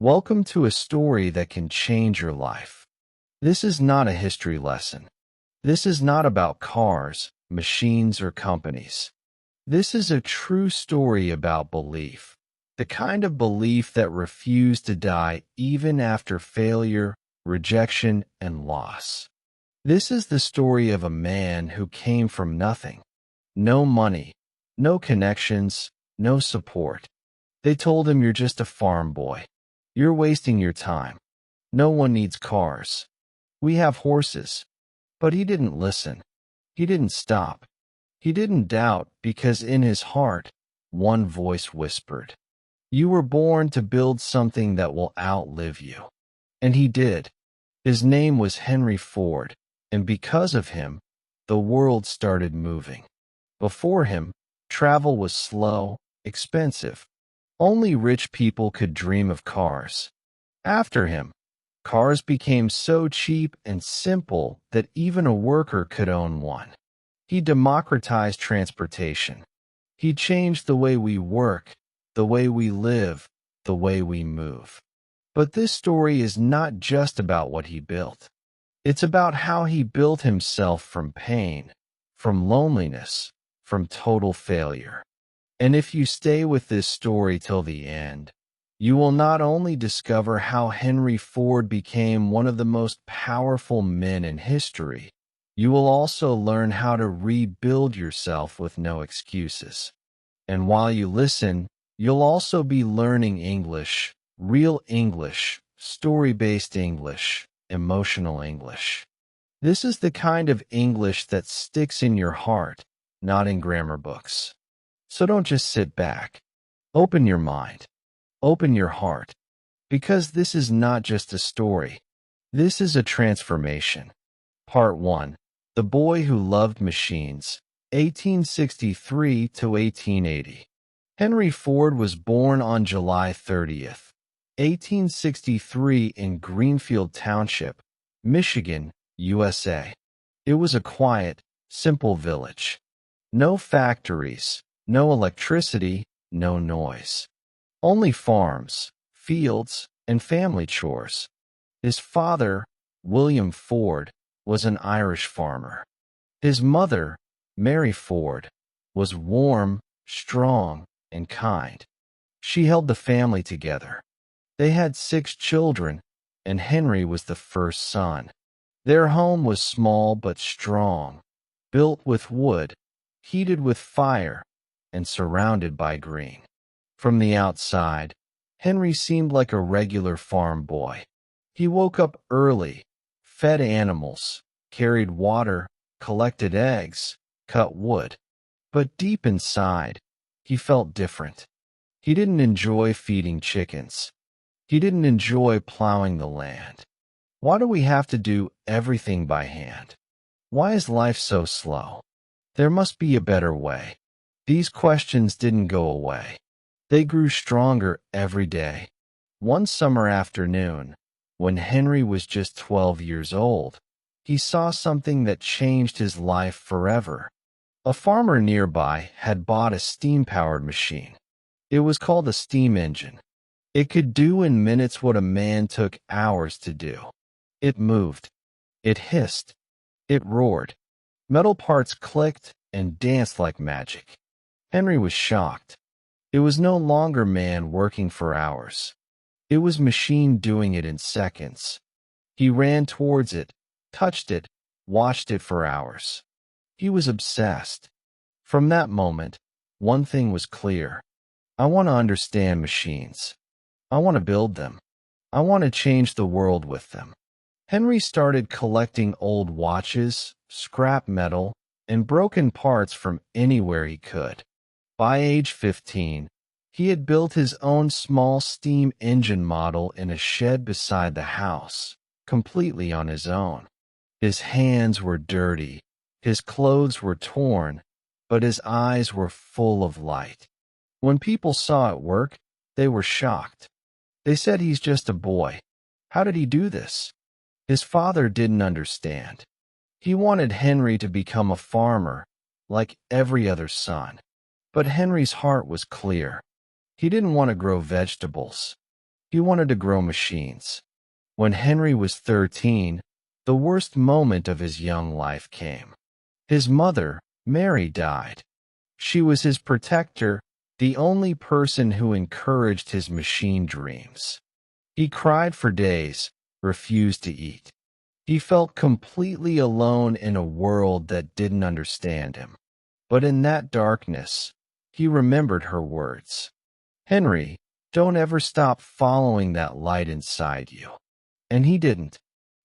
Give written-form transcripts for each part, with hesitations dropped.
Welcome to a story that can change your life. This is not a history lesson. This is not about cars, machines, or companies. This is a true story about belief, the kind of belief that refused to die even after failure, rejection, and loss. This is the story of a man who came from nothing. No money, no connections, no support. They told him, "You're just a farm boy. You're wasting your time. No one needs cars. We have horses." But he didn't listen. He didn't stop. He didn't doubt, because in his heart, one voice whispered, "You were born to build something that will outlive you." And he did. His name was Henry Ford, and because of him, the world started moving. Before him, travel was slow, expensive. Only rich people could dream of cars. After him, cars became so cheap and simple that even a worker could own one. He democratized transportation. He changed the way we work, the way we live, the way we move. But this story is not just about what he built. It's about how he built himself from pain, from loneliness, from total failure. And if you stay with this story till the end, you will not only discover how Henry Ford became one of the most powerful men in history, you will also learn how to rebuild yourself with no excuses. And while you listen, you'll also be learning English, real English, story-based English, emotional English. This is the kind of English that sticks in your heart, not in grammar books. So don't just sit back. Open your mind. Open your heart. Because this is not just a story. This is a transformation. Part 1. The Boy Who Loved Machines, 1863 to 1880. Henry Ford was born on July 30th, 1863 in Greenfield Township, Michigan, USA. It was a quiet, simple village. No factories, no electricity, no noise. Only farms, fields, and family chores. His father, William Ford, was an Irish farmer. His mother, Mary Ford, was warm, strong, and kind. She held the family together. They had 6 children, and Henry was the first son. Their home was small but strong, built with wood, heated with fire, and surrounded by green. From the outside, Henry seemed like a regular farm boy. He woke up early, fed animals, carried water, collected eggs, cut wood. But deep inside, he felt different. He didn't enjoy feeding chickens. He didn't enjoy plowing the land. Why do we have to do everything by hand? Why is life so slow? There must be a better way. These questions didn't go away. They grew stronger every day. One summer afternoon, when Henry was just 12 years old, he saw something that changed his life forever. A farmer nearby had bought a steam-powered machine. It was called a steam engine. It could do in minutes what a man took hours to do. It moved. It hissed. It roared. Metal parts clicked and danced like magic. Henry was shocked. It was no longer man working for hours. It was machine doing it in seconds. He ran towards it, touched it, watched it for hours. He was obsessed. From that moment, one thing was clear. I want to understand machines. I want to build them. I want to change the world with them. Henry started collecting old watches, scrap metal, and broken parts from anywhere he could. By age 15, he had built his own small steam engine model in a shed beside the house, completely on his own. His hands were dirty, his clothes were torn, but his eyes were full of light. When people saw it work, they were shocked. They said, "He's just a boy. How did he do this?" His father didn't understand. He wanted Henry to become a farmer, like every other son. But Henry's heart was clear. He didn't want to grow vegetables. He wanted to grow machines. When Henry was 13, the worst moment of his young life came. His mother, Mary, died. She was his protector, the only person who encouraged his machine dreams. He cried for days, refused to eat. He felt completely alone in a world that didn't understand him. But in that darkness, he remembered her words. Henry, don't ever stop following that light inside you. And he didn't.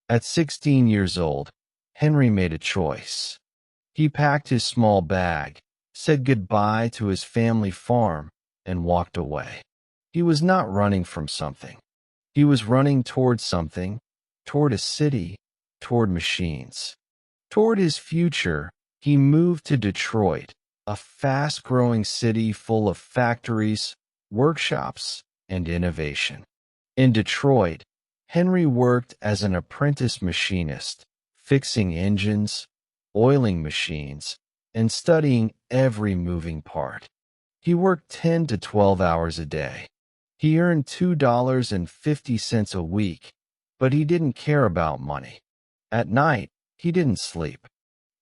At 16 years old, Henry made a choice. He packed his small bag, said goodbye to his family farm, and walked away. He was not running from something. He was running toward something, toward a city, toward machines. Toward his future, he moved to Detroit, a fast-growing city full of factories, workshops, and innovation. In Detroit, Henry worked as an apprentice machinist, fixing engines, oiling machines, and studying every moving part. He worked 10 to 12 hours a day. He earned $2.50 a week, but he didn't care about money. At night, he didn't sleep.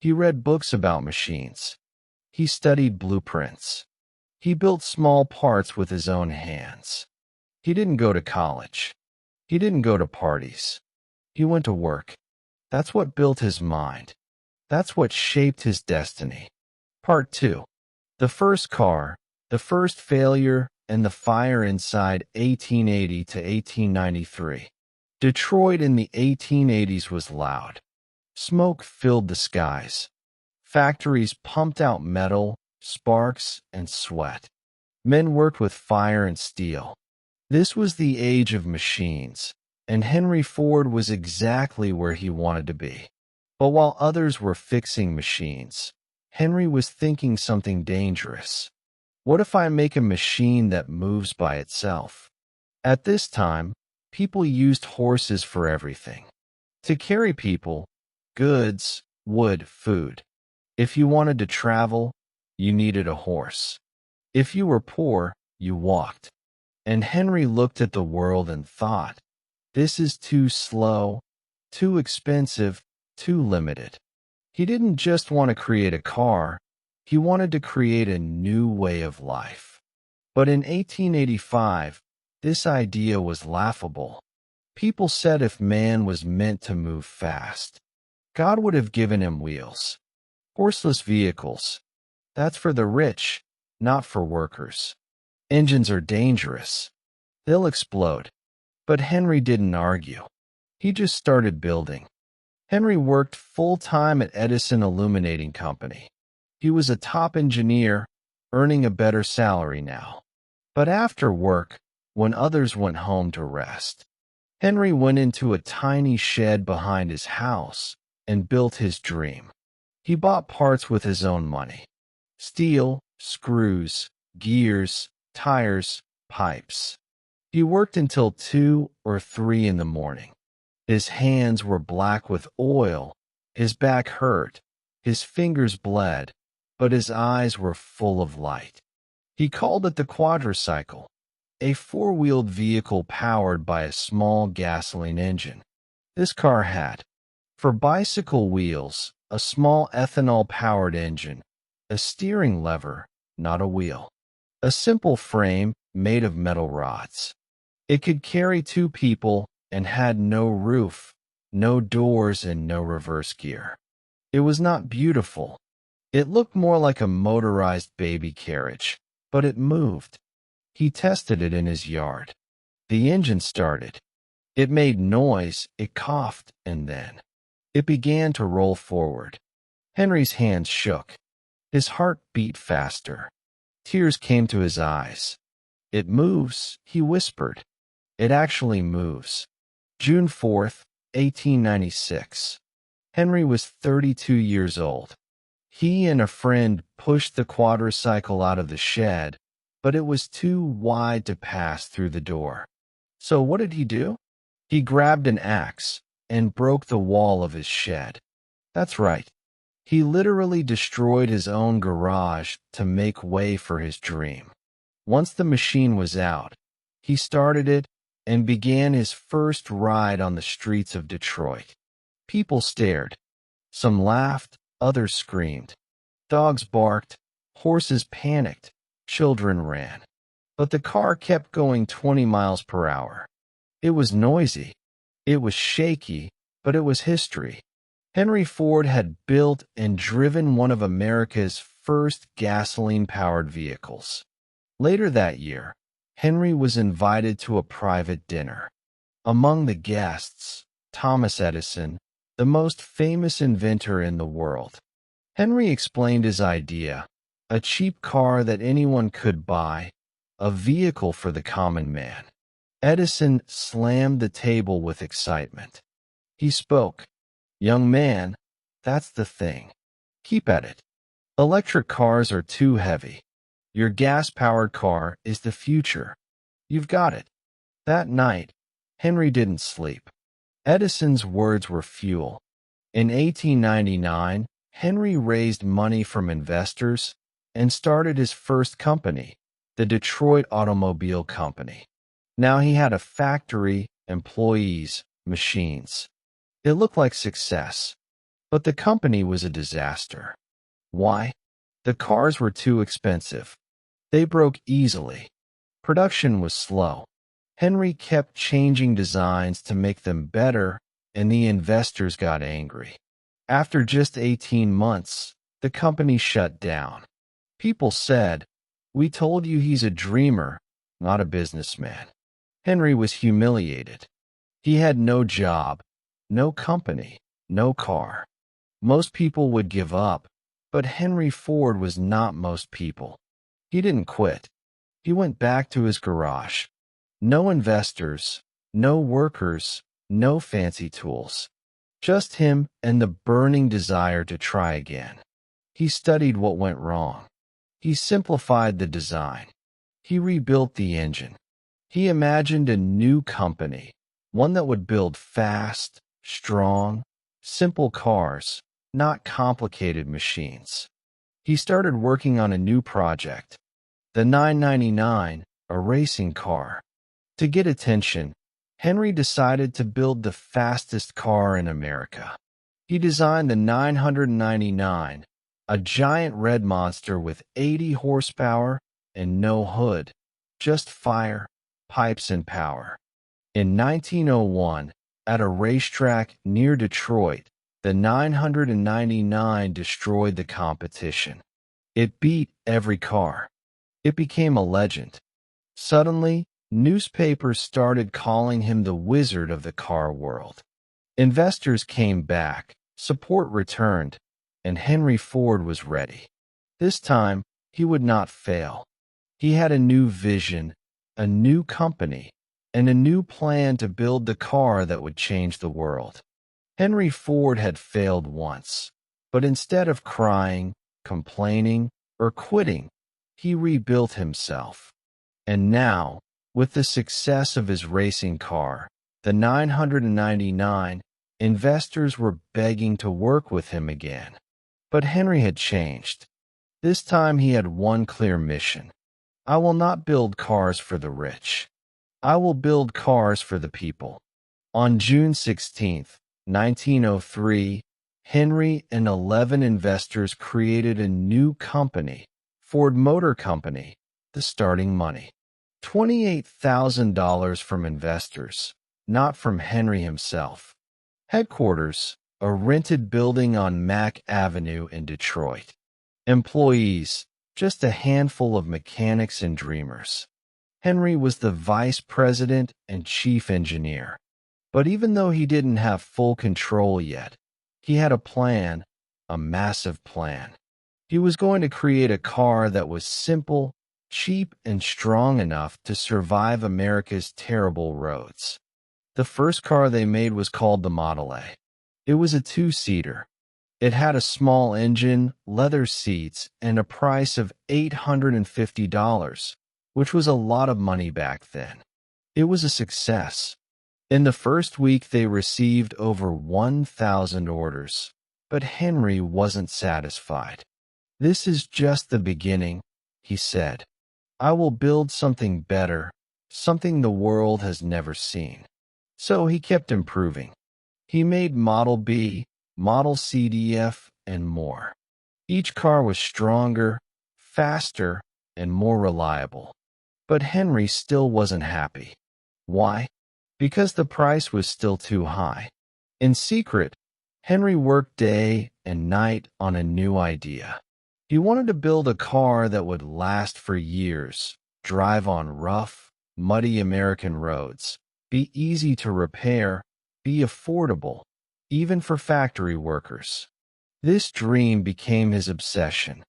He read books about machines. He studied blueprints. He built small parts with his own hands. He didn't go to college. He didn't go to parties. He went to work. That's what built his mind. That's what shaped his destiny. Part 2. The first car, the first failure, and the fire inside 1880 to 1893. Detroit in the 1880s was loud. Smoke filled the skies. Factories pumped out metal, sparks, and sweat. Men worked with fire and steel. This was the age of machines, and Henry Ford was exactly where he wanted to be. But while others were fixing machines, Henry was thinking something dangerous. What if I make a machine that moves by itself? At this time, people used horses for everything. To carry people, goods, wood, food. If you wanted to travel, you needed a horse. If you were poor, you walked. And Henry looked at the world and thought, this is too slow, too expensive, too limited. He didn't just want to create a car, he wanted to create a new way of life. But in 1885, this idea was laughable. People said if man was meant to move fast, God would have given him wheels. Horseless vehicles. That's for the rich, not for workers. Engines are dangerous. They'll explode. But Henry didn't argue. He just started building. Henry worked full-time at Edison Illuminating Company. He was a top engineer, earning a better salary now. But after work, when others went home to rest, Henry went into a tiny shed behind his house and built his dream. He bought parts with his own money. Steel, screws, gears, tires, pipes. He worked until 2 or 3 in the morning. His hands were black with oil, his back hurt, his fingers bled, but his eyes were full of light. He called it the quadricycle, a 4-wheeled vehicle powered by a small gasoline engine. This car had, for bicycle wheels, a small ethanol-powered engine, a steering lever, not a wheel, a simple frame made of metal rods. It could carry 2 people and had no roof, no doors, and no reverse gear. It was not beautiful. It looked more like a motorized baby carriage, but it moved. He tested it in his yard. The engine started. It made noise, it coughed, and then it began to roll forward. Henry's hands shook. His heart beat faster. Tears came to his eyes. It moves, he whispered. It actually moves. June 4th, 1896. Henry was 32 years old. He and a friend pushed the quadricycle out of the shed, but it was too wide to pass through the door. So what did he do? He grabbed an axe and broke the wall of his shed. That's right. He literally destroyed his own garage to make way for his dream. Once the machine was out, he started it, and began his first ride on the streets of Detroit. People stared. Some laughed, others screamed. Dogs barked, horses panicked, children ran. But the car kept going 20 miles per hour. It was noisy. It was shaky, but it was history. Henry Ford had built and driven one of America's first gasoline-powered vehicles. Later that year, Henry was invited to a private dinner. Among the guests, Thomas Edison, the most famous inventor in the world. Henry explained his idea, a cheap car that anyone could buy, a vehicle for the common man. Edison slammed the table with excitement. He spoke, "Young man, that's the thing. Keep at it. Electric cars are too heavy. Your gas-powered car is the future. You've got it." That night, Henry didn't sleep. Edison's words were fuel. In 1899, Henry raised money from investors and started his first company, the Detroit Automobile Company. Now he had a factory, employees, machines. It looked like success, but the company was a disaster. Why? The cars were too expensive. They broke easily. Production was slow. Henry kept changing designs to make them better, and the investors got angry. After just 18 months, the company shut down. People said, "We told you he's a dreamer, not a businessman." Henry was humiliated. He had no job, no company, no car. Most people would give up, but Henry Ford was not most people. He didn't quit. He went back to his garage. No investors, no workers, no fancy tools. Just him and the burning desire to try again. He studied what went wrong. He simplified the design. He rebuilt the engine. He imagined a new company, one that would build fast, strong, simple cars, not complicated machines. He started working on a new project, the 999, a racing car. To get attention, Henry decided to build the fastest car in America. He designed the 999, a giant red monster with 80 horsepower and no hood, just fire, pipes, and power. In 1901, at a racetrack near Detroit, the 999 destroyed the competition. It beat every car. It became a legend. Suddenly, newspapers started calling him the wizard of the car world. Investors came back, support returned, and Henry Ford was ready. This time, he would not fail. He had a new vision, a new company, and a new plan to build the car that would change the world. Henry Ford had failed once, but instead of crying, complaining, or quitting, he rebuilt himself. And now, with the success of his racing car, the 999, investors were begging to work with him again. But Henry had changed. This time he had one clear mission. "I will not build cars for the rich. I will build cars for the people." On June 16, 1903, Henry and 11 investors created a new company, Ford Motor Company, the starting money. $28,000 from investors, not from Henry himself. Headquarters, a rented building on Mack Avenue in Detroit. Employees, just a handful of mechanics and dreamers. Henry was the vice president and chief engineer. But even though he didn't have full control yet, he had a plan, a massive plan. He was going to create a car that was simple, cheap, and strong enough to survive America's terrible roads. The first car they made was called the Model A. It was a two-seater. It had a small engine, leather seats, and a price of $850, which was a lot of money back then. It was a success. In the first week, they received over 1,000 orders, but Henry wasn't satisfied. "This is just the beginning," he said. "I will build something better, something the world has never seen. So he kept improving. He made Model B, Model CDF, and more. Each car was stronger, faster, and more reliable. But Henry still wasn't happy. Why? Because the price was still too high. In secret, Henry worked day and night on a new idea. He wanted to build a car that would last for years, drive on rough, muddy American roads, be easy to repair, be affordable, even for factory workers. This dream became his obsession.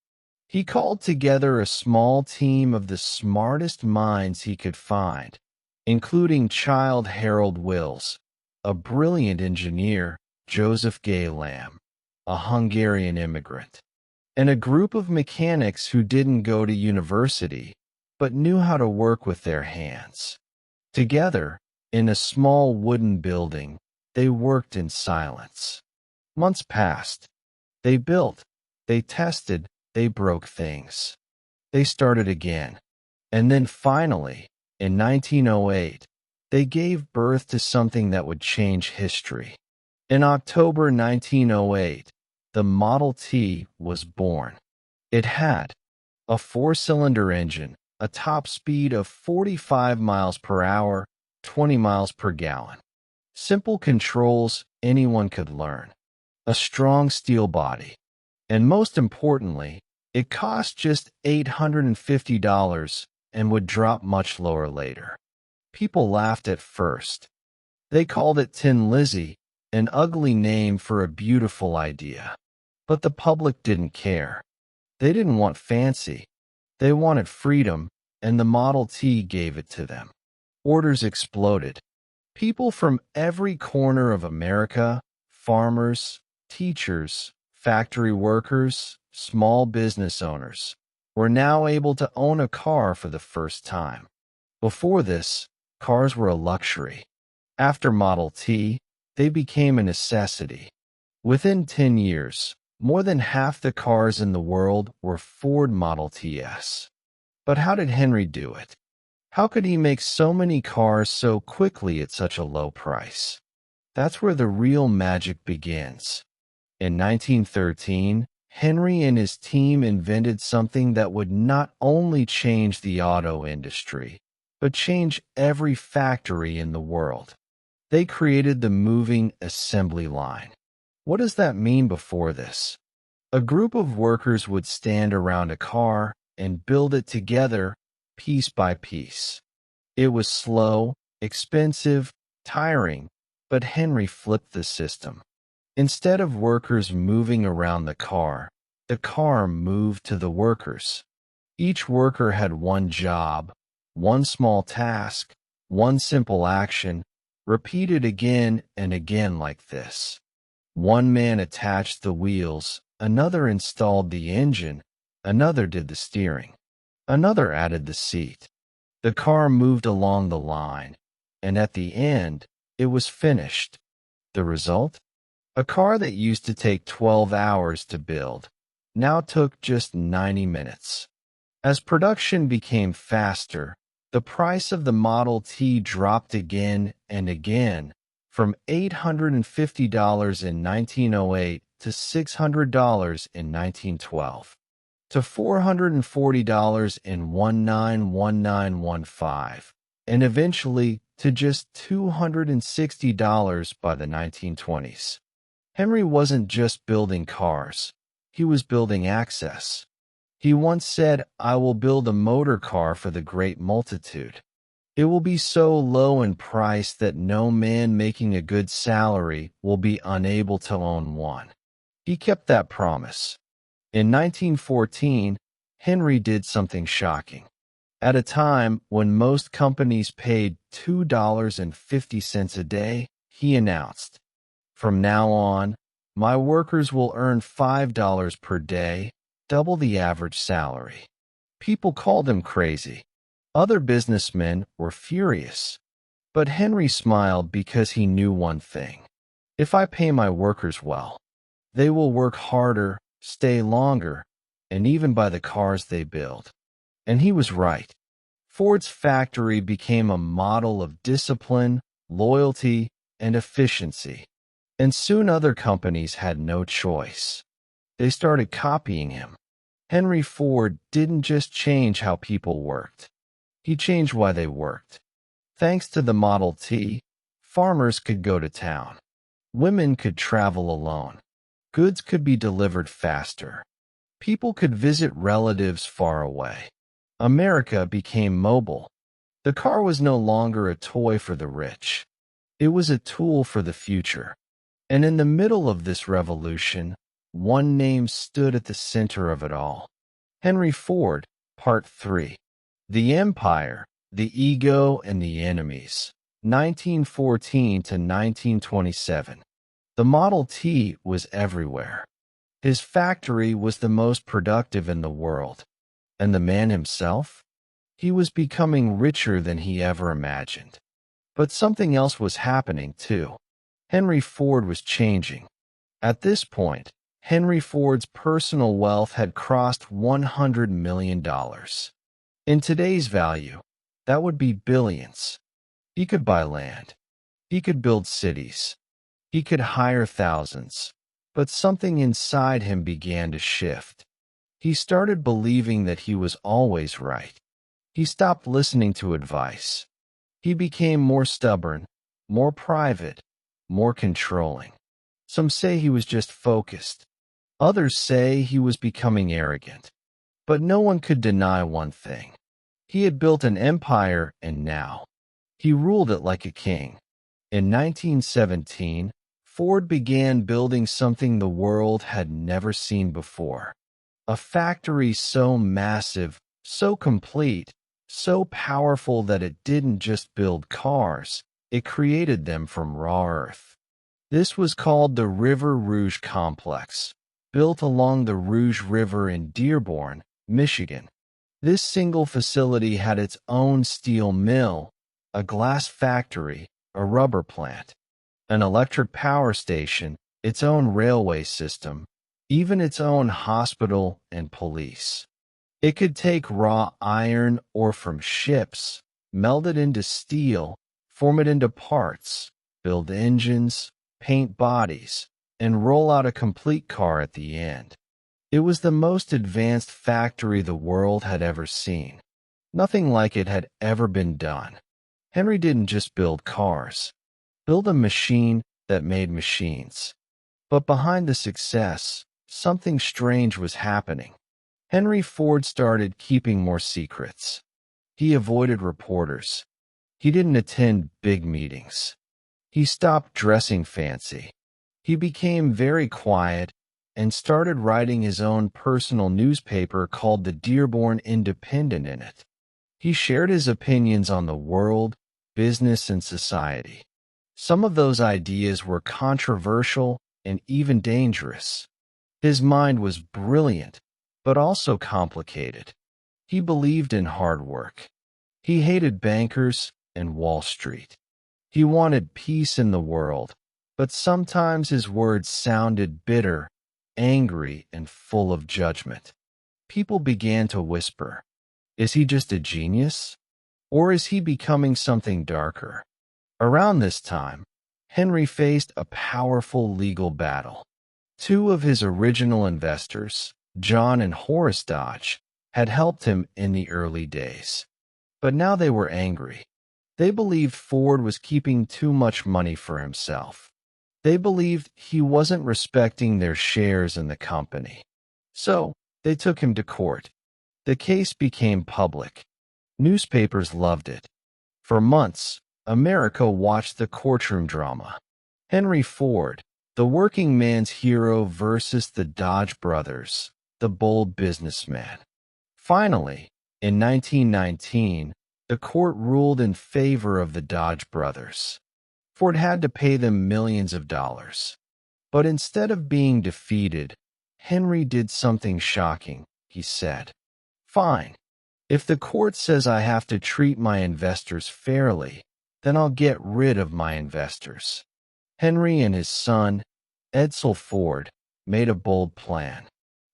He called together a small team of the smartest minds he could find, including child Harold Wills, a brilliant engineer, Joseph Gay Lamb, a Hungarian immigrant, and a group of mechanics who didn't go to university but knew how to work with their hands. Together, in a small wooden building, they worked in silence. Months passed. They built, they tested, they broke things. They started again. And then finally, in 1908, they gave birth to something that would change history. In October 1908, the Model T was born. It had a four-cylinder engine, a top speed of 45 miles per hour, 20 miles per gallon. Simple controls anyone could learn. A strong steel body. And most importantly, it cost just $850 and would drop much lower later. People laughed at first. They called it Tin Lizzie, an ugly name for a beautiful idea. But the public didn't care. They didn't want fancy. They wanted freedom, and the Model T gave it to them. Orders exploded. People from every corner of America, farmers, teachers, factory workers, small business owners, were now able to own a car for the first time. Before this, cars were a luxury. After Model T, they became a necessity. Within 10 years, more than half the cars in the world were Ford Model Ts. But how did Henry do it? How could he make so many cars so quickly at such a low price? That's where the real magic begins. In 1913, Henry and his team invented something that would not only change the auto industry, but change every factory in the world. They created the moving assembly line. What does that mean before this? A group of workers would stand around a car and build it together, piece by piece. It was slow, expensive, tiring, but Henry flipped the system. Instead of workers moving around the car moved to the workers. Each worker had one job, one small task, one simple action, repeated again and again like this. One man attached the wheels, another installed the engine, another did the steering, another added the seat. The car moved along the line, and at the end, it was finished. The result? A car that used to take 12 hours to build now took just 90 minutes. As production became faster, the price of the Model T dropped again and again, from $850 in 1908 to $600 in 1912, to $440 in 1915, and eventually to just $260 by the 1920s. Henry wasn't just building cars, he was building access. He once said, "I will build a motor car for the great multitude. It will be so low in price that no man making a good salary will be unable to own one." He kept that promise. In 1914, Henry did something shocking. At a time when most companies paid $2.50 a day, he announced, "From now on, my workers will earn $5 per day, double the average salary." People called him crazy. Other businessmen were furious. But Henry smiled because he knew one thing. If I pay my workers well, they will work harder, stay longer, and even buy the cars they build. And he was right. Ford's factory became a model of discipline, loyalty, and efficiency. And soon other companies had no choice. They started copying him. Henry Ford didn't just change how people worked. He changed why they worked. Thanks to the Model T, farmers could go to town. Women could travel alone. Goods could be delivered faster. People could visit relatives far away. America became mobile. The car was no longer a toy for the rich. It was a tool for the future. And in the middle of this revolution, one name stood at the center of it all. Henry Ford, Part 3. The Empire, the Ego, and the Enemies, 1914 to 1927. The Model T was everywhere. His factory was the most productive in the world. And the man himself? He was becoming richer than he ever imagined. But something else was happening, too. Henry Ford was changing. At this point, Henry Ford's personal wealth had crossed $100 million. In today's value, that would be billions. He could buy land. He could build cities. He could hire thousands. But something inside him began to shift. He started believing that he was always right. He stopped listening to advice. He became more stubborn, more private, more controlling. Some say he was just focused. Others say he was becoming arrogant. But no one could deny one thing. He had built an empire, and now he ruled it like a king. In 1917, Ford began building something the world had never seen before. A factory so massive, so complete, so powerful that it didn't just build cars, it created them from raw earth. This was called the River Rouge Complex, built along the Rouge River in Dearborn, Michigan. This single facility had its own steel mill, a glass factory, a rubber plant, an electric power station, its own railway system, even its own hospital and police. It could take raw iron ore from ships, melt it into steel, form it into parts, build engines, paint bodies, and roll out a complete car at the end. It was the most advanced factory the world had ever seen. Nothing like it had ever been done. Henry didn't just build cars, build a machine that made machines. But behind the success, something strange was happening. Henry Ford started keeping more secrets. He avoided reporters. He didn't attend big meetings. He stopped dressing fancy. He became very quiet and started writing his own personal newspaper called the Dearborn Independent in it. He shared his opinions on the world, business, and society. Some of those ideas were controversial and even dangerous. His mind was brilliant, but also complicated. He believed in hard work. He hated bankers and Wall Street. He wanted peace in the world, but sometimes his words sounded bitter, angry, and full of judgment. People began to whisper, "Is he just a genius? Or is he becoming something darker?" Around this time, Henry faced a powerful legal battle. Two of his original investors, John and Horace Dodge, had helped him in the early days. But now they were angry. They believed Ford was keeping too much money for himself. They believed he wasn't respecting their shares in the company. So, they took him to court. The case became public. Newspapers loved it. For months, America watched the courtroom drama. Henry Ford, the working man's hero versus the Dodge brothers, the bold businessman. Finally, in 1919, the court ruled in favor of the Dodge brothers. Ford had to pay them millions of dollars. But instead of being defeated, Henry did something shocking. He said, "Fine. If the court says I have to treat my investors fairly, then I'll get rid of my investors." Henry and his son, Edsel Ford, made a bold plan.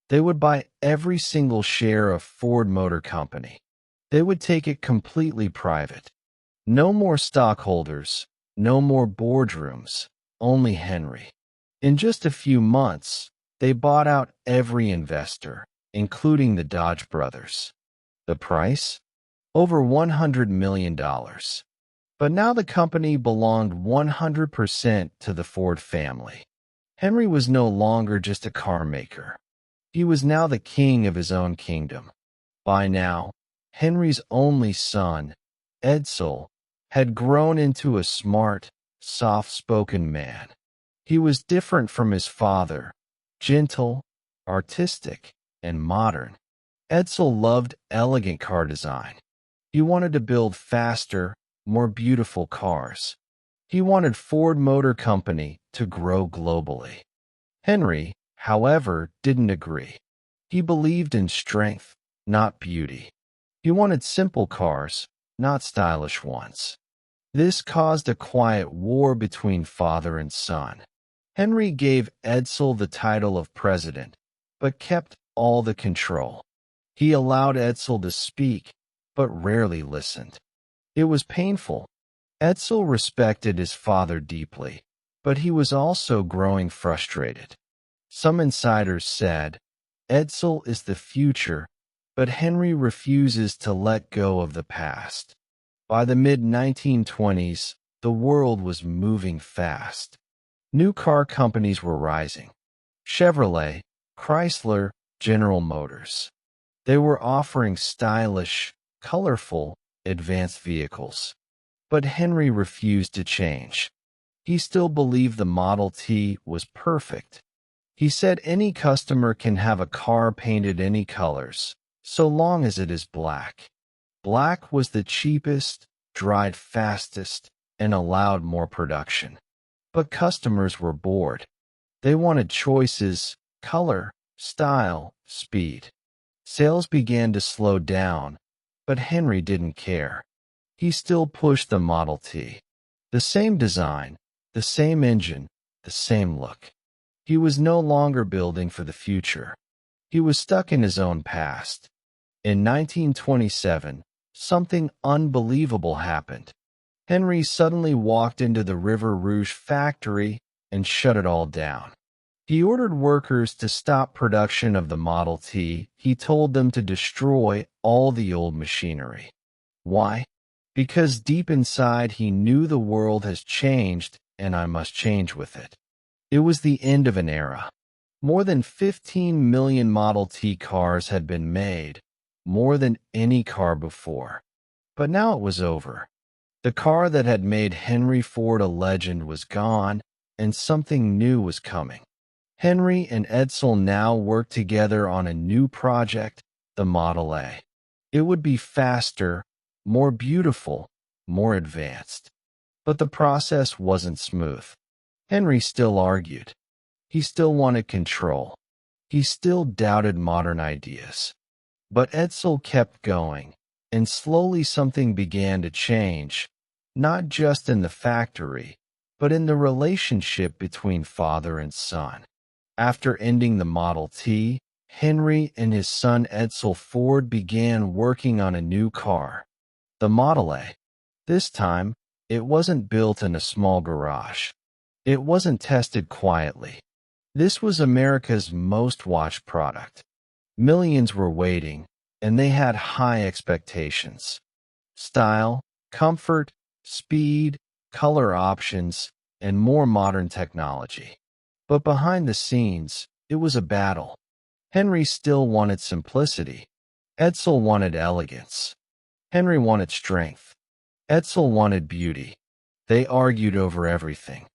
They would buy every single share of Ford Motor Company. They would take it completely private. No more stockholders, no more boardrooms, only Henry. In just a few months, they bought out every investor, including the Dodge brothers. The price? Over $100 million. But now the company belonged 100% to the Ford family. Henry was no longer just a car maker. He was now the king of his own kingdom. By now, Henry's only son, Edsel, had grown into a smart, soft-spoken man. He was different from his father, gentle, artistic, and modern. Edsel loved elegant car design. He wanted to build faster, more beautiful cars. He wanted Ford Motor Company to grow globally. Henry, however, didn't agree. He believed in strength, not beauty. He wanted simple cars, not stylish ones. This caused a quiet war between father and son. Henry gave Edsel the title of president, but kept all the control. He allowed Edsel to speak, but rarely listened. It was painful. Edsel respected his father deeply, but he was also growing frustrated. Some insiders said, Edsel is the future, but Henry refuses to let go of the past. By the mid-1920s, the world was moving fast. New car companies were rising. Chevrolet, Chrysler, General Motors. They were offering stylish, colorful, advanced vehicles. But Henry refused to change. He still believed the Model T was perfect. He said any customer can have a car painted any colors, so long as it is black. Black was the cheapest, dried fastest, and allowed more production. But customers were bored. They wanted choices, color, style, speed. Sales began to slow down, but Henry didn't care. He still pushed the Model T. The same design, the same engine, the same look. He was no longer building for the future. He was stuck in his own past. In 1927, something unbelievable happened. Henry suddenly walked into the River Rouge factory and shut it all down. He ordered workers to stop production of the Model T. He told them to destroy all the old machinery. Why? Because deep inside he knew the world has changed and I must change with it. It was the end of an era. More than 15 million Model T cars had been made, more than any car before. But now it was over. The car that had made Henry Ford a legend was gone, and something new was coming. Henry and Edsel now worked together on a new project, the Model A. It would be faster, more beautiful, more advanced. But the process wasn't smooth. Henry still argued. He still wanted control. He still doubted modern ideas. But Edsel kept going, and slowly something began to change, not just in the factory, but in the relationship between father and son. After ending the Model T, Henry and his son Edsel Ford began working on a new car, the Model A. This time, it wasn't built in a small garage. It wasn't tested quietly. This was America's most watched product. Millions were waiting, and they had high expectations. Style, comfort, speed, color options, and more modern technology. But behind the scenes, it was a battle. Henry still wanted simplicity. Edsel wanted elegance. Henry wanted strength. Edsel wanted beauty. They argued over everything.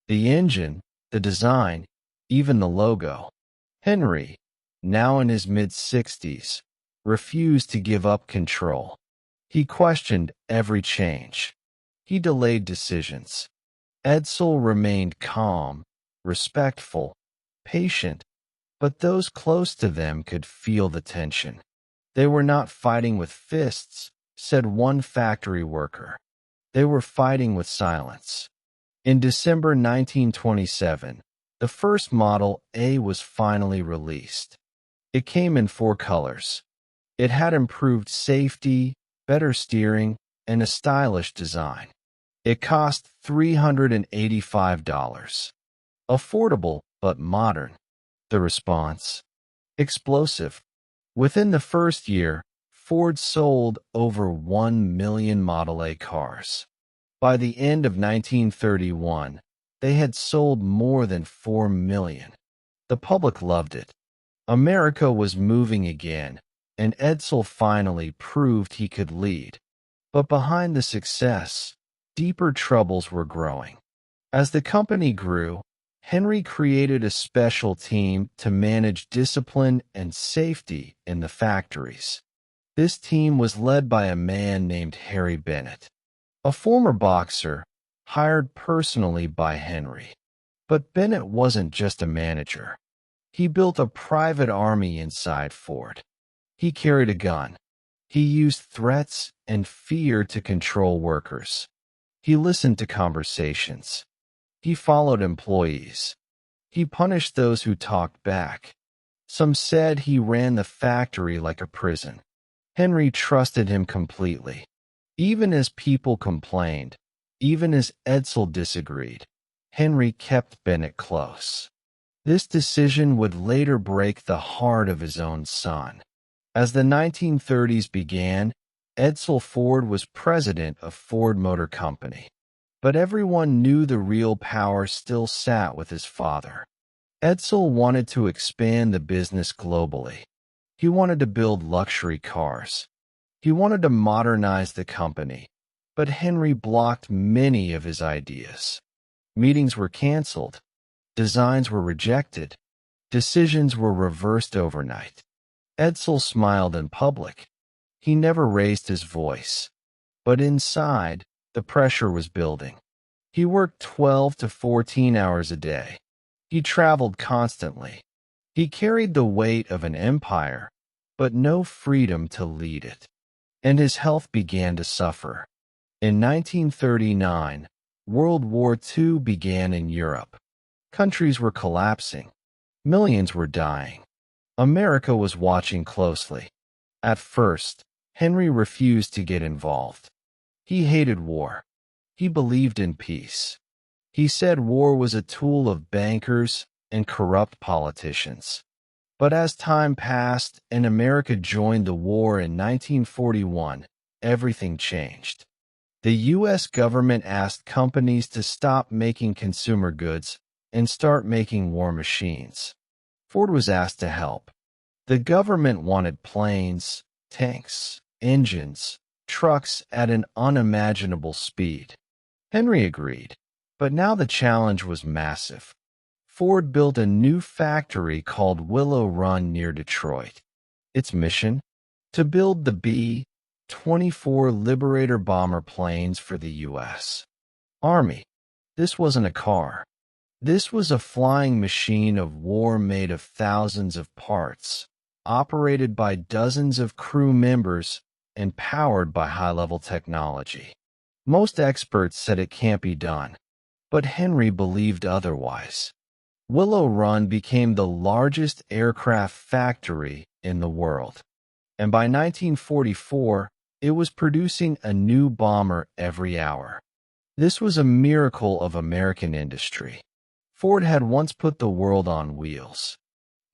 The engine, the design, even the logo. Henry, now in his mid-60s, refused to give up control. He questioned every change. He delayed decisions. Edsel remained calm, respectful, patient, but those close to them could feel the tension. They were not fighting with fists, said one factory worker. They were fighting with silence. In December 1927, the first Model A was finally released. It came in 4 colors. It had improved safety, better steering, and a stylish design. It cost $385. Affordable but modern. The response? Explosive. Within the first year, Ford sold over 1 million Model A cars. By the end of 1931, they had sold more than 4 million. The public loved it. America was moving again, and Edsel finally proved he could lead. But behind the success, deeper troubles were growing. As the company grew, Henry created a special team to manage discipline and safety in the factories. This team was led by a man named Harry Bennett, a former boxer hired personally by Henry. But Bennett wasn't just a manager. He built a private army inside Ford. He carried a gun. He used threats and fear to control workers. He listened to conversations. He followed employees. He punished those who talked back. Some said he ran the factory like a prison. Henry trusted him completely. Even as people complained, even as Edsel disagreed, Henry kept Bennett close. This decision would later break the heart of his own son. As the 1930s began, Edsel Ford was president of Ford Motor Company. But everyone knew the real power still sat with his father. Edsel wanted to expand the business globally. He wanted to build luxury cars. He wanted to modernize the company, but Henry blocked many of his ideas. Meetings were canceled. Designs were rejected. Decisions were reversed overnight. Edsel smiled in public. He never raised his voice. But inside, the pressure was building. He worked 12 to 14 hours a day. He traveled constantly. He carried the weight of an empire, but no freedom to lead it. And his health began to suffer. In 1939, World War II began in Europe. Countries were collapsing. Millions were dying. America was watching closely. At first, Henry refused to get involved. He hated war. He believed in peace. He said war was a tool of bankers and corrupt politicians. But as time passed and America joined the war in 1941, everything changed. The U.S. government asked companies to stop making consumer goods and start making war machines. Ford was asked to help. The government wanted planes, tanks, engines, trucks at an unimaginable speed. Henry agreed, but now the challenge was massive. Ford built a new factory called Willow Run near Detroit. Its mission? To build the B-24 Liberator bomber planes for the U.S. Army. This wasn't a car. This was a flying machine of war made of thousands of parts, operated by dozens of crew members and powered by high-level technology. Most experts said it can't be done, but Henry believed otherwise. Willow Run became the largest aircraft factory in the world, and by 1944, it was producing a new bomber every hour. This was a miracle of American industry. Ford had once put the world on wheels.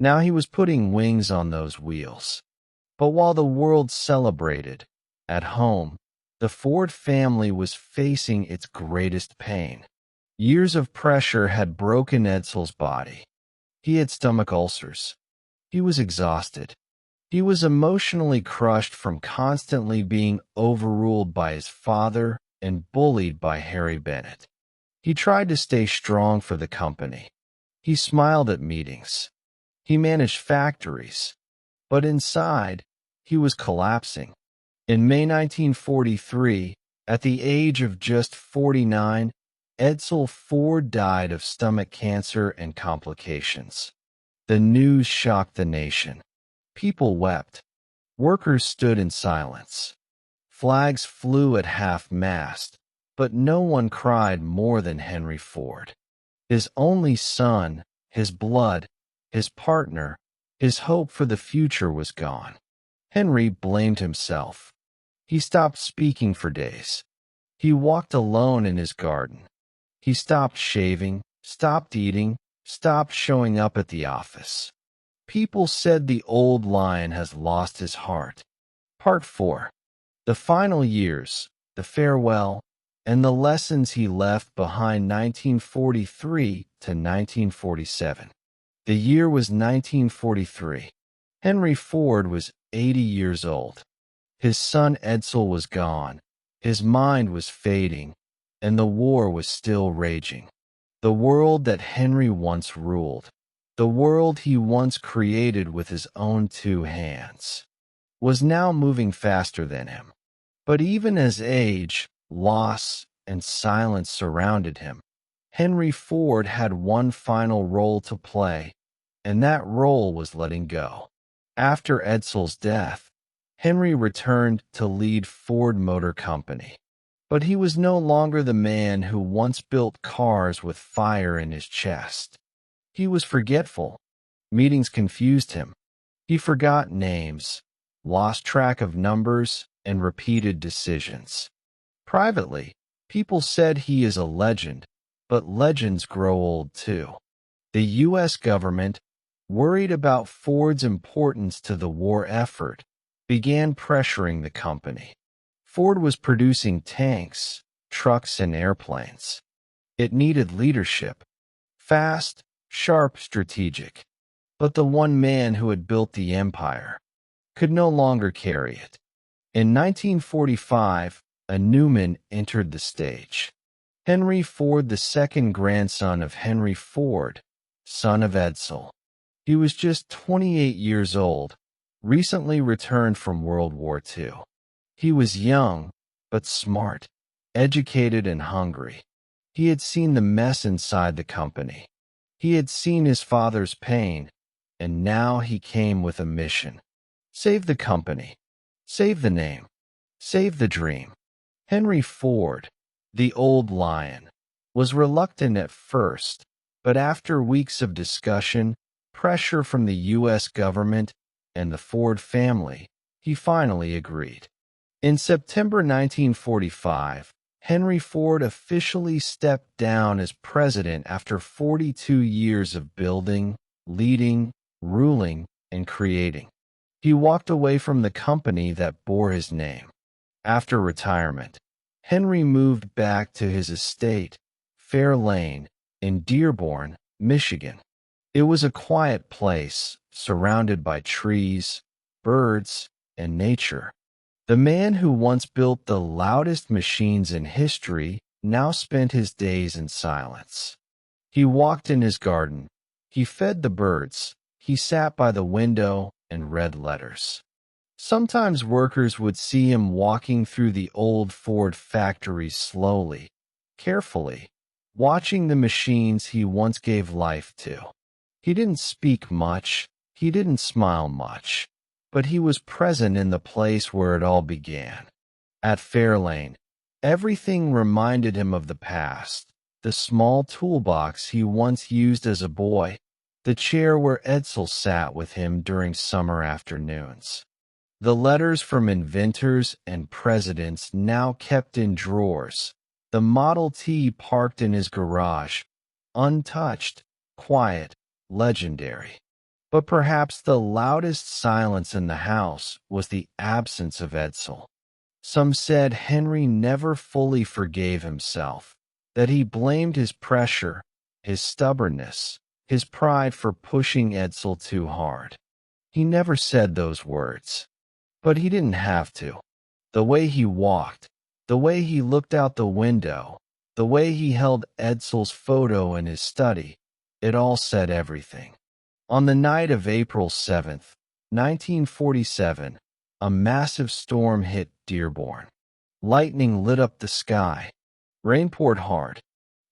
Now he was putting wings on those wheels. But while the world celebrated, at home, the Ford family was facing its greatest pain. Years of pressure had broken Edsel's body. He had stomach ulcers. He was exhausted. He was emotionally crushed from constantly being overruled by his father and bullied by Harry Bennett. He tried to stay strong for the company. He smiled at meetings. He managed factories. But inside, he was collapsing. In May 1943, at the age of just 49, Edsel Ford died of stomach cancer and complications. The news shocked the nation. People wept. Workers stood in silence. Flags flew at half-mast, but no one cried more than Henry Ford. His only son, his blood, his partner, his hope for the future was gone. Henry blamed himself. He stopped speaking for days. He walked alone in his garden. He stopped shaving, stopped eating, stopped showing up at the office. People said the old lion has lost his heart. Part 4. The final years, the farewell, and the lessons he left behind 1943 to 1947. The year was 1943. Henry Ford was 80 years old. His son Edsel was gone. His mind was fading, and the war was still raging. The world that Henry once ruled, the world he once created with his own two hands, was now moving faster than him. But even as age, loss, and silence surrounded him, Henry Ford had one final role to play, and that role was letting go. After Edsel's death, Henry returned to lead Ford Motor Company. But he was no longer the man who once built cars with fire in his chest. He was forgetful. Meetings confused him. He forgot names, lost track of numbers, and repeated decisions. Privately, people said he is a legend, but legends grow old too. The U.S. government, worried about Ford's importance to the war effort, began pressuring the company. Ford was producing tanks, trucks, and airplanes. It needed leadership. Fast, sharp, strategic. But the one man who had built the empire could no longer carry it. In 1945, a new man entered the stage. Henry Ford, the second grandson of Henry Ford, son of Edsel. He was just 28 years old, recently returned from World War II. He was young, but smart, educated, and hungry. He had seen the mess inside the company. He had seen his father's pain, and now he came with a mission. Save the company. Save the name. Save the dream. Henry Ford, the old lion, was reluctant at first, but after weeks of discussion, pressure from the U.S. government, and the Ford family, he finally agreed. In September 1945, Henry Ford officially stepped down as president after 42 years of building, leading, ruling, and creating. He walked away from the company that bore his name. After retirement, Henry moved back to his estate, Fair Lane, in Dearborn, Michigan. It was a quiet place, surrounded by trees, birds, and nature. The man who once built the loudest machines in history now spent his days in silence. He walked in his garden. He fed the birds. He sat by the window and read letters. Sometimes workers would see him walking through the old Ford factory slowly, carefully, watching the machines he once gave life to. He didn't speak much. He didn't smile much. But he was present in the place where it all began. At Fairlane, everything reminded him of the past, the small toolbox he once used as a boy, the chair where Edsel sat with him during summer afternoons. The letters from inventors and presidents now kept in drawers, the Model T parked in his garage, untouched, quiet, legendary. But perhaps the loudest silence in the house was the absence of Edsel. Some said Henry never fully forgave himself, that he blamed his pressure, his stubbornness, his pride for pushing Edsel too hard. He never said those words. But he didn't have to. The way he walked, the way he looked out the window, the way he held Edsel's photo in his study, it all said everything. On the night of April 7th, 1947, a massive storm hit Dearborn. Lightning lit up the sky. Rain poured hard.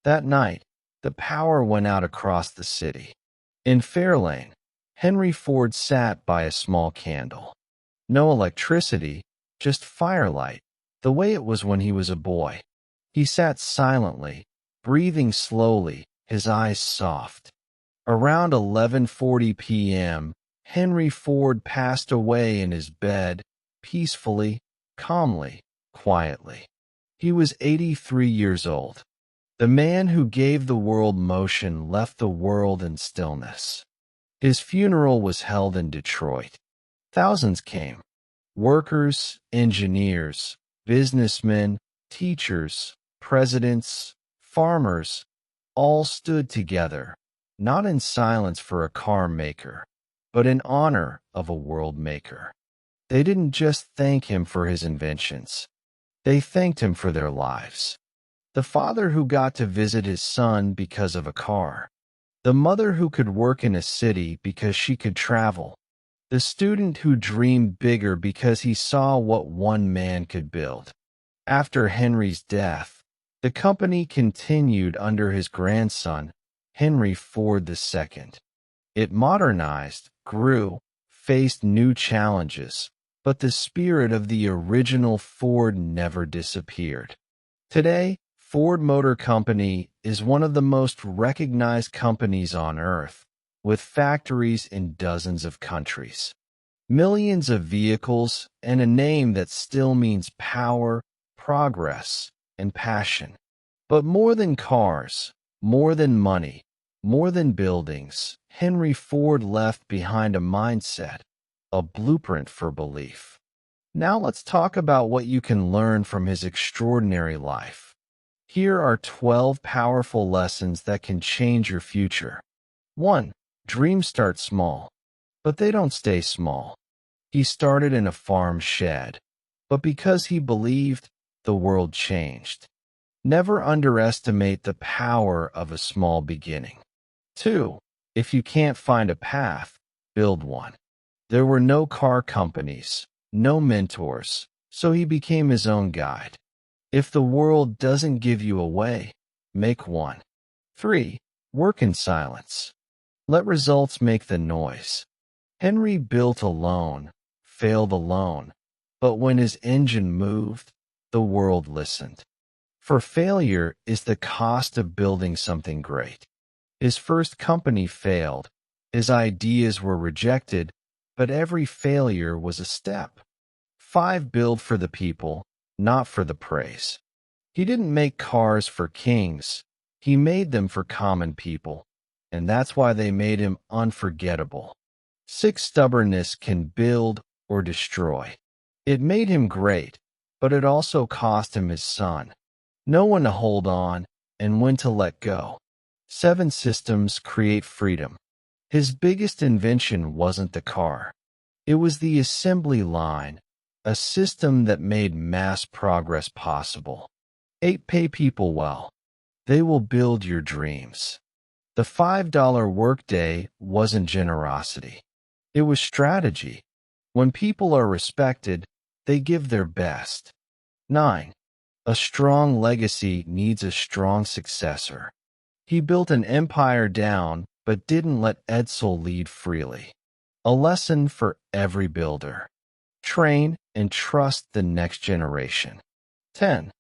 That night, the power went out across the city. In Fairlane, Henry Ford sat by a small candle. No electricity, just firelight, the way it was when he was a boy. He sat silently, breathing slowly, his eyes soft. Around 11:40 p.m., Henry Ford passed away in his bed, peacefully, calmly, quietly. He was 83 years old. The man who gave the world motion left the world in stillness. His funeral was held in Detroit. Thousands came. Workers, engineers, businessmen, teachers, presidents, farmers, all stood together, not in silence for a car maker, but in honor of a world maker. They didn't just thank him for his inventions. They thanked him for their lives. The father who got to visit his son because of a car. The mother who could work in a city because she could travel. The student who dreamed bigger because he saw what one man could build. After Henry's death, the company continued under his grandson, Henry Ford II. It modernized, grew, faced new challenges, but the spirit of the original Ford never disappeared. Today, Ford Motor Company is one of the most recognized companies on Earth, with factories in dozens of countries. Millions of vehicles and a name that still means power, progress, and passion. But more than cars, more than money, more than buildings, Henry Ford left behind a mindset, a blueprint for belief. Now let's talk about what you can learn from his extraordinary life. Here are 12 powerful lessons that can change your future. 1. Dreams start small, but they don't stay small. He started in a farm shed, but because he believed, the world changed. Never underestimate the power of a small beginning. 2. If you can't find a path, build one. There were no car companies, no mentors, so he became his own guide. If the world doesn't give you a way, make one. 3. Work in silence. Let results make the noise. Henry built alone, failed alone, but when his engine moved, the world listened. For failure is the cost of building something great. His first company failed, his ideas were rejected, but every failure was a step. 5. Build for the people, not for the praise. He didn't make cars for kings, he made them for common people, and that's why they made him unforgettable. 6. Stubbornness can build or destroy. It made him great, but it also cost him his son. Know when to hold on and when to let go. 7. Systems create freedom. His biggest invention wasn't the car. It was the assembly line, a system that made mass progress possible. 8. Pay people well. They will build your dreams. The $5 workday wasn't generosity. It was strategy. When people are respected, they give their best. 9. A strong legacy needs a strong successor. He built an empire down, but didn't let Edsel lead freely. A lesson for every builder. Train and trust the next generation. 10.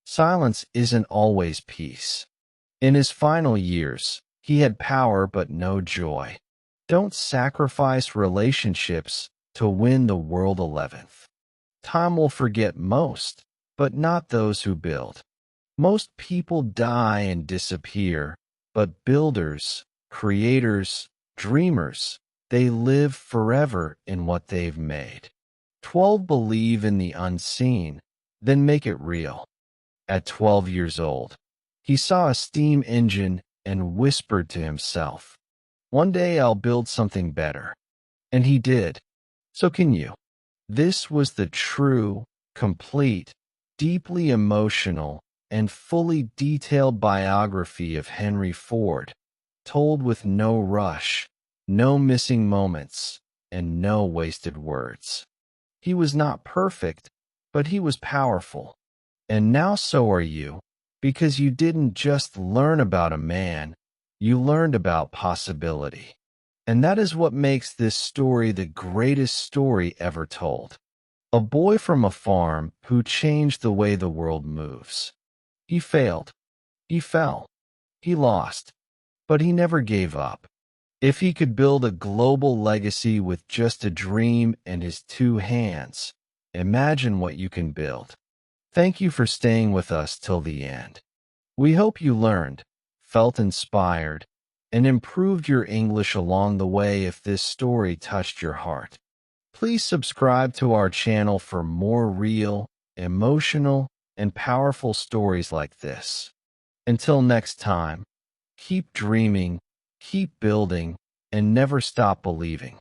Silence isn't always peace. In his final years, he had power but no joy. Don't sacrifice relationships to win the world 11th. Time will forget most, but not those who build. Most people die and disappear, but builders, creators, dreamers, they live forever in what they've made. 12. Believe in the unseen, then make it real. At 12 years old, he saw a steam engine and whispered to himself, "One day I'll build something better." And he did. So can you. This was the true, complete, deeply emotional, and fully detailed biography of Henry Ford, told with no rush, no missing moments, and no wasted words. He was not perfect, but he was powerful. And now so are you, because you didn't just learn about a man, you learned about possibility. And that is what makes this story the greatest story ever told. A boy from a farm who changed the way the world moves. He failed. He fell. He lost. But he never gave up. If he could build a global legacy with just a dream and his two hands, Imagine what you can build. Thank you for staying with us till the end. We hope you learned, felt inspired, and improved your English along the way. If this story touched your heart, please subscribe to our channel for more real, emotional, and powerful stories like this. Until next time, keep dreaming, keep building, and never stop believing.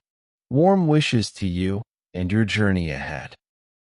Warm wishes to you and your journey ahead.